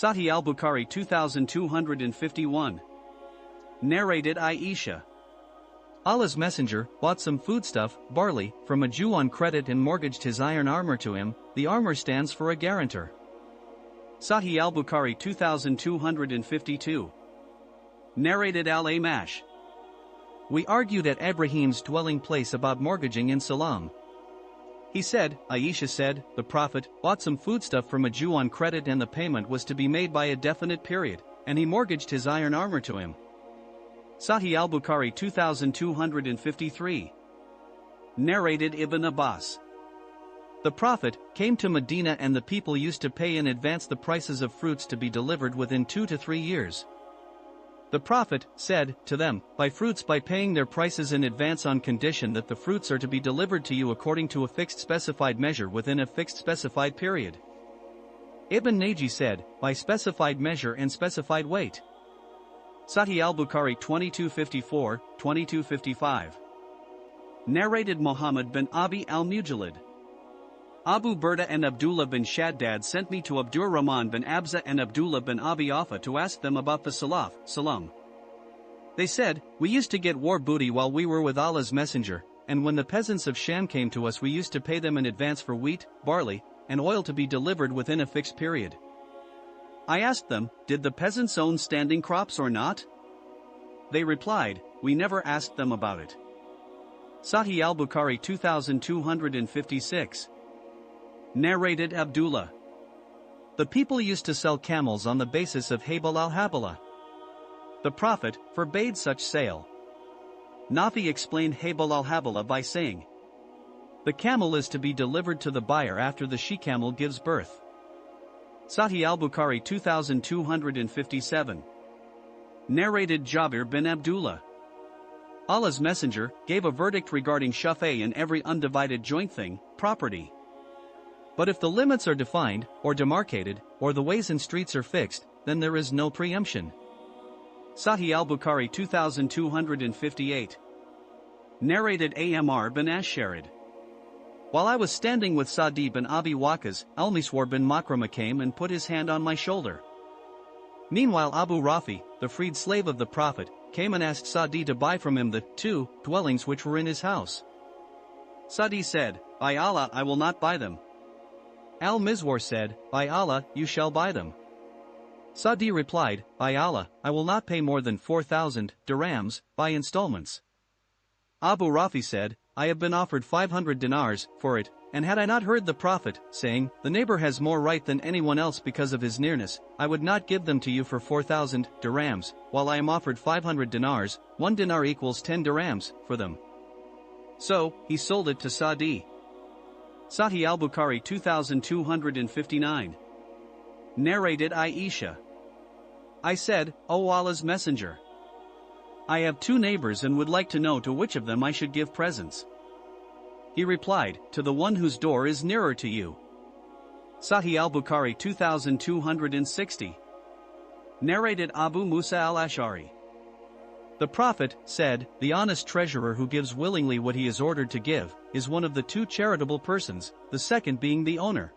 Sahih al-Bukhari 2251. Narrated Aisha. Allah's Messenger bought some foodstuff, barley, from a Jew on credit and mortgaged his iron armor to him. The armor stands for a guarantor. Sahih al-Bukhari 2252. Narrated al-Amash. We argued at Ibrahim's dwelling place about mortgaging in Salam. He said, Aisha said, the Prophet bought some foodstuff from a Jew on credit and the payment was to be made by a definite period, and he mortgaged his iron armor to him. Sahih al-Bukhari 2253. Narrated Ibn Abbas. The Prophet came to Medina and the people used to pay in advance the prices of fruits to be delivered within 2 to 3 years. The Prophet said to them, buy fruits by paying their prices in advance on condition that the fruits are to be delivered to you according to a fixed specified measure within a fixed specified period. Ibn Naji said, by specified measure and specified weight. Sahih al-Bukhari 2254, 2255. Narrated Muhammad bin Abi al-Mujallid. Abu Burda and Abdullah bin Shaddad sent me to Abdur Rahman bin Abza and Abdullah bin Abi Aufa to ask them about the Salam. They said, we used to get war booty while we were with Allah's Messenger, and when the peasants of Sham came to us we used to pay them in advance for wheat, barley, and oil to be delivered within a fixed period. I asked them, did the peasants own standing crops or not? They replied, we never asked them about it. Sahih al-Bukhari 2256. Narrated Abdullah. The people used to sell camels on the basis of Habal al-Habala. The Prophet forbade such sale. Nafi explained Habal al-Habala by saying, the camel is to be delivered to the buyer after the she-camel gives birth. Sahih al-Bukhari 2257. Narrated Jabir bin Abdullah. Allah's Messenger gave a verdict regarding shafay in every undivided joint thing, property. But if the limits are defined, or demarcated, or the ways and streets are fixed, then there is no preemption. Sahih al-Bukhari 2258. Narrated Amr bin Asharid. While I was standing with Sa'di bin Abi Waqqas, Al-Miswar bin Makrama came and put his hand on my shoulder. Meanwhile Abu Rafi, the freed slave of the Prophet, came and asked Sa'di to buy from him the 2 dwellings which were in his house. Sa'di said, by Allah I will not buy them. Al-Miswar said, by Allah, you shall buy them. Sa'di replied, by Allah, I will not pay more than 4,000 dirhams by installments. Abu Rafi said, I have been offered 500 dinars for it, and had I not heard the Prophet saying, the neighbor has more right than anyone else because of his nearness, I would not give them to you for 4,000 dirhams, while I am offered 500 dinars, 1 dinar equals 10 dirhams, for them. So, he sold it to Sa'di. Sahih al-Bukhari 2259. Narrated Aisha. I said, O Allah's Messenger, I have 2 neighbors and would like to know to which of them I should give presents. He replied, to the one whose door is nearer to you. Sahih al-Bukhari 2260. Narrated Abu Musa al-Ash'ari. The Prophet said, the honest treasurer who gives willingly what he is ordered to give, is one of the 2 charitable persons, the second being the owner.